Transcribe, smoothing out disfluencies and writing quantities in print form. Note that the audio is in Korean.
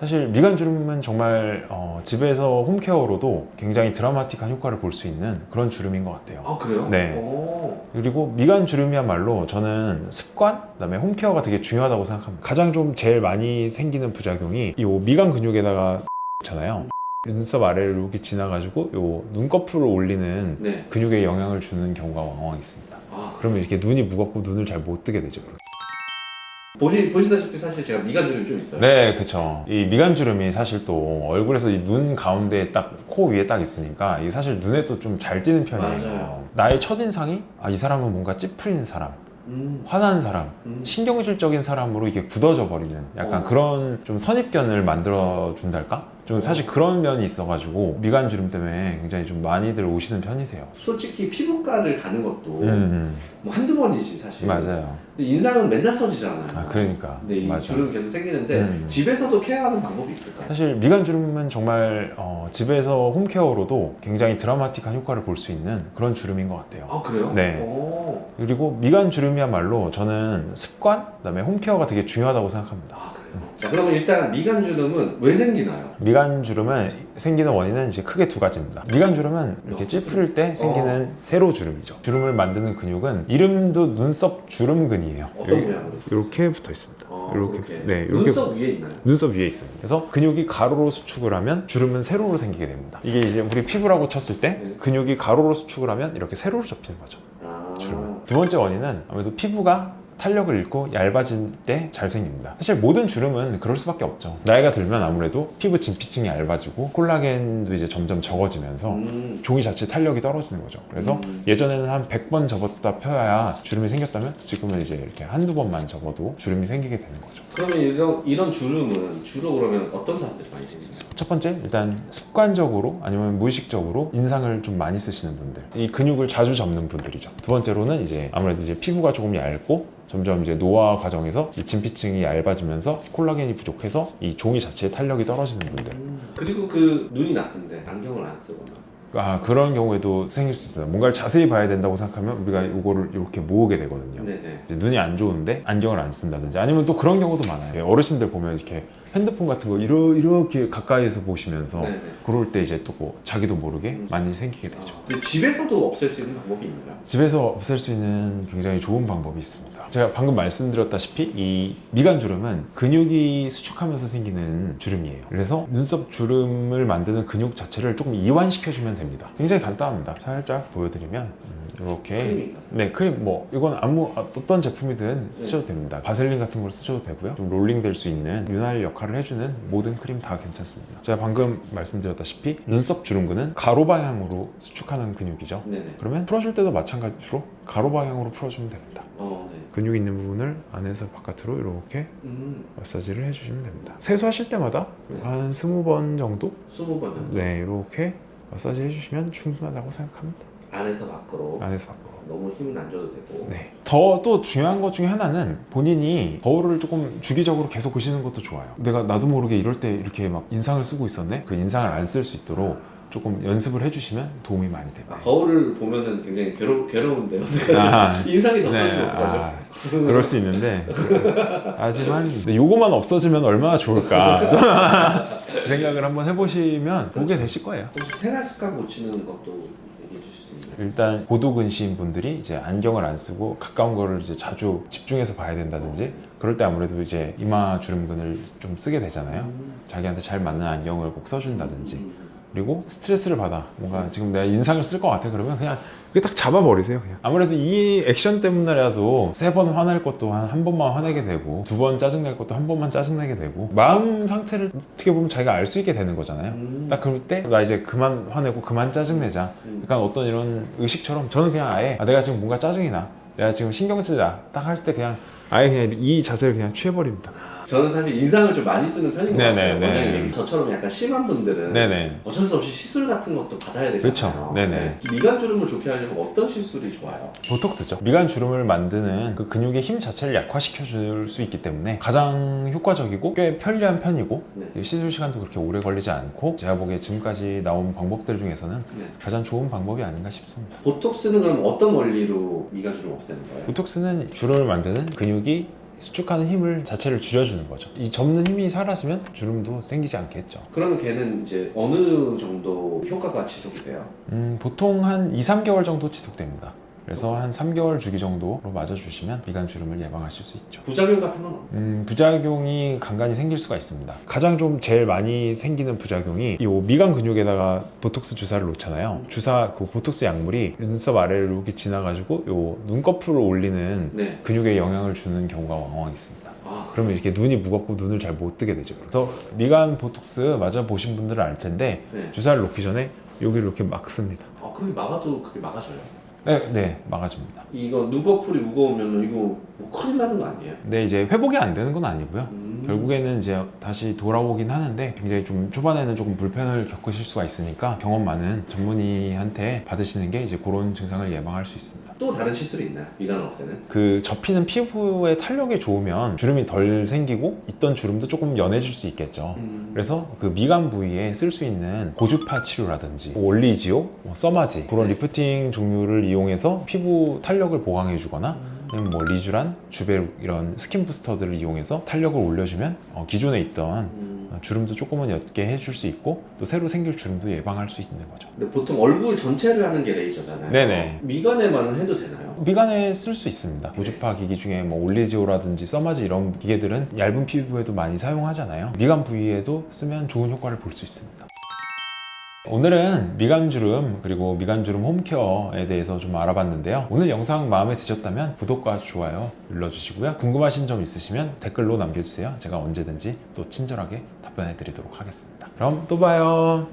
사실 미간 주름은 정말 집에서 홈케어로도 굉장히 드라마틱한 효과를 볼 수 있는 그런 주름인 것 같아요. 아, 그래요? 네. 오. 그리고 미간 주름이야말로 저는 습관, 그다음에 홈케어가 되게 중요하다고 생각합니다. 가장 좀 제일 많이 생기는 부작용이 이 미간 근육에다가 잖아요. 눈썹 아래를 이렇게 지나가지고 요 눈꺼풀을 올리는 네. 근육에 영향을 주는 경우가 왕왕 있습니다. 아, 그러면 이렇게 눈이 무겁고 눈을 잘 못 뜨게 되죠. 보시다시피 사실 제가 미간 주름이 좀 있어요. 네, 그쵸. 이 미간 주름이 사실 또 얼굴에서 이 눈 가운데 딱 코 위에 딱 있으니까 이 사실 눈에 또 좀 잘 띄는 편이에요. 맞아요. 나의 첫인상이 이 사람은 뭔가 찌푸린 사람, 음. 화난 사람, 음. 신경질적인 사람으로 이게 굳어져 버리는 약간 그런 좀 선입견을 만들어 준달까? 좀 사실 그런 면이 있어가지고 미간 주름 때문에 굉장히 좀 많이들 오시는 편이세요. 솔직히 피부과를 가는 것도 음, 뭐 한두 번이지 사실. 맞아요. 근데 인상은 맨날 써지잖아요. 그러니까. 근데 이 맞아. 주름 계속 생기는데 집에서도 케어하는 방법이 있을까요? 사실 미간 주름은 정말 집에서 홈케어로도 굉장히 드라마틱한 효과를 볼 수 있는 그런 주름인 것 같아요. 아, 그래요? 네. 오. 그리고 미간 주름이야말로 저는 습관, 그다음에 홈케어가 되게 중요하다고 생각합니다. 아, 그래요? 자, 그러면 일단 미간 주름은 왜 생기나요? 미간 주름은 생기는 원인은 이제 크게 두 가지입니다. 미간 주름은 이렇게 찌푸릴 때 생기는 세로 주름이죠. 주름을 만드는 근육은 이름도 눈썹 주름근이에요. 어떤 모양으로? 이렇게 붙어 있습니다. 이렇게. 네, 이렇게 눈썹 위에 있나요? 눈썹 위에 있습니다. 그래서 근육이 가로로 수축을 하면 주름은 세로로 생기게 됩니다. 이게 이제 우리 피부라고 쳤을 때 네. 근육이 가로로 수축을 하면 이렇게 세로로 접히는 거죠. 아. 주름은. 두 번째 원인은 아무래도 피부가 탄력을 잃고 얇아질 때 잘 생깁니다. 사실 모든 주름은 그럴 수밖에 없죠. 나이가 들면 아무래도 피부 진피층이 얇아지고 콜라겐도 이제 점점 적어지면서 종이 자체 탄력이 떨어지는 거죠. 그래서 예전에는 한 100번 접었다 펴야 주름이 생겼다면 지금은 이제 이렇게 한두 번만 접어도 주름이 생기게 되는 거죠. 그러면 이런 주름은 주로 그러면 어떤 사람들이 많이 생기나요? 첫 번째, 일단 습관적으로 아니면 무의식적으로 인상을 좀 많이 쓰시는 분들, 이 근육을 자주 접는 분들이죠. 두 번째로는 이제 아무래도 이제 피부가 조금 얇고 점점 이제 노화 과정에서 이 진피층이 얇아지면서 콜라겐이 부족해서 이 종이 자체의 탄력이 떨어지는 분들. 그리고 그 눈이 나쁜데 안경을 안 쓰거나. 그런 경우에도 생길 수 있어요. 뭔가를 자세히 봐야 된다고 생각하면 우리가 이거를 이렇게 모으게 되거든요. 네네. 이제 눈이 안 좋은데 안경을 안 쓴다든지 아니면 또 그런 경우도 많아요. 어르신들 보면 이렇게 핸드폰 같은 거 이렇게 가까이서 보시면서 네네. 그럴 때 이제 또 자기도 모르게 많이 생기게 되죠. 근데 집에서도 없앨 수 있는 방법이 있나요? 집에서 없앨 수 있는 굉장히 좋은 방법이 있습니다. 제가 방금 말씀드렸다시피 이 미간 주름은 근육이 수축하면서 생기는 주름이에요. 그래서 눈썹 주름을 만드는 근육 자체를 조금 이완시켜주면 됩니다. 굉장히 간단합니다. 살짝 보여드리면 이렇게 크림인가요? 네, 크림 이건 어떤 제품이든 쓰셔도 됩니다. 바셀린 같은 걸 쓰셔도 되고요. 좀 롤링 될 수 있는 윤활 역할을 해주는 모든 크림 다 괜찮습니다. 제가 방금 말씀드렸다시피 눈썹 주름근은 가로 방향으로 수축하는 근육이죠. 네네. 그러면 풀어줄 때도 마찬가지로 가로 방향으로 풀어주면 됩니다. 네. 근육 있는 부분을 안에서 바깥으로 이렇게 마사지를 해주시면 됩니다. 세수하실 때마다 네. 한 20번 정도 20번은 네, 이렇게 마사지 해주시면 충분하다고 생각합니다. 안에서 밖으로 안에서 밖으로. 너무 힘은 안 줘도 되고. 네. 더 또 중요한 것 중에 하나는 본인이 거울을 조금 주기적으로 계속 보시는 것도 좋아요. 내가 나도 모르게 이럴 때 이렇게 막 인상을 쓰고 있었네? 그 인상을 안 쓸 수 있도록 조금 연습을 해주시면 도움이 많이 됩니다. 거울을 보면은 굉장히 괴로운데요. 인상이 더 네, 써지면 어떡하죠? 그럴 수 있는데 하지만 요거만 없어지면 얼마나 좋을까 생각을 한번 해보시면 보게 되실 거예요. 혹시 생활 습관 고치는 것도 얘기해 주실 수 있나요? 일단 고도근시인 분들이 이제 안경을 안 쓰고 가까운 거를 이제 자주 집중해서 봐야 된다든지 그럴 때 아무래도 이제 이마 주름근을 좀 쓰게 되잖아요. 자기한테 잘 맞는 안경을 꼭 써준다든지 그리고 스트레스를 받아 뭔가 지금 내가 인상을 쓸 것 같아 그러면 그냥 그게 딱 잡아버리세요. 그냥 아무래도 이 액션 때문에라도 3번 화낼 것도 한 번만 화내게 되고 2번 짜증낼 것도 한 번만 짜증내게 되고 마음 상태를 어떻게 보면 자기가 알 수 있게 되는 거잖아요. 딱 그럴 때 나 이제 그만 화내고 그만 짜증내자 약간 어떤 이런 의식처럼 저는 그냥 아예 내가 지금 뭔가 짜증이 나 내가 지금 신경질나 딱 했을 때 그냥 아예 그냥 이 자세를 그냥 취해버립니다. 저는 사실 인상을 좀 많이 쓰는 편인 것 네네, 같아요. 네. 원장님 저처럼 약간 심한 분들은 네네. 어쩔 수 없이 시술 같은 것도 받아야 되잖아요. 그쵸. 네네. 미간 주름을 좋게 하려면 어떤 시술이 좋아요? 보톡스죠. 미간 주름을 만드는 그 근육의 힘 자체를 약화시켜 줄 수 있기 때문에 가장 효과적이고 꽤 편리한 편이고 네. 시술 시간도 그렇게 오래 걸리지 않고 제가 보기에 지금까지 나온 방법들 중에서는 네. 가장 좋은 방법이 아닌가 싶습니다. 보톡스는 그럼 어떤 원리로 미간 주름 없애는 거예요? 보톡스는 주름을 만드는 근육이 수축하는 힘을 자체를 줄여주는 거죠. 이 접는 힘이 사라지면 주름도 생기지 않겠죠. 그러면 걔는 이제 어느 정도 효과가 지속이 돼요? 보통 한 2, 3개월 정도 지속됩니다. 그래서 한 3개월 주기 정도로 맞아주시면 미간 주름을 예방하실 수 있죠. 부작용 같은 건 없나요? 부작용이 간간히 생길 수가 있습니다. 가장 좀 제일 많이 생기는 부작용이 이 미간 근육에다가 보톡스 주사를 놓잖아요. 그 보톡스 약물이 눈썹 아래로 이렇게 지나가지고 요 눈꺼풀을 올리는 네. 근육에 영향을 주는 경우가 왕왕 있습니다. 아, 그러면 이렇게 눈이 무겁고 눈을 잘 못 뜨게 되죠. 그래서 미간 보톡스 맞아 보신 분들은 알 텐데 네. 주사를 놓기 전에 여기를 이렇게 막습니다. 그게 막아도 그게 막아줘요? 네, 막아줍니다. 이거 눈꺼풀이 무거우면 이거 뭐 큰일 나는 거 아니에요? 근데 이제 회복이 안 되는 건 아니고요. 결국에는 이제 다시 돌아오긴 하는데 굉장히 좀 초반에는 조금 불편을 겪으실 수가 있으니까 경험 많은 전문의한테 받으시는 게 이제 그런 증상을 예방할 수 있습니다. 또 다른 시술이 있나요? 미간을 없애는? 그 접히는 피부의 탄력이 좋으면 주름이 덜 생기고 있던 주름도 조금 연해질 수 있겠죠. 그래서 그 미간 부위에 쓸 수 있는 고주파 치료라든지 올리지오, 써마지 그런 리프팅 종류를 이용해서 피부 탄력을 보강해 주거나 아니면 뭐 리쥬란, 주베룩 이런 스킨 부스터들을 이용해서 탄력을 올려주면 기존에 있던 주름도 조금은 옅게 해줄 수 있고 또 새로 생길 주름도 예방할 수 있는 거죠. 근데 보통 얼굴 전체를 하는 게 레이저잖아요. 네네. 미간에만 해도 되나요? 미간에 쓸 수 있습니다. 고주파 기기 중에 뭐 올리지오라든지 써마지 이런 기계들은 얇은 피부에도 많이 사용하잖아요. 미간 부위에도 쓰면 좋은 효과를 볼 수 있습니다. 오늘은 미간주름 그리고 미간주름 홈케어에 대해서 좀 알아봤는데요. 오늘 영상 마음에 드셨다면 구독과 좋아요 눌러주시고요. 궁금하신 점 있으시면 댓글로 남겨주세요. 제가 언제든지 또 친절하게 답변해 드리도록 하겠습니다. 그럼 또 봐요.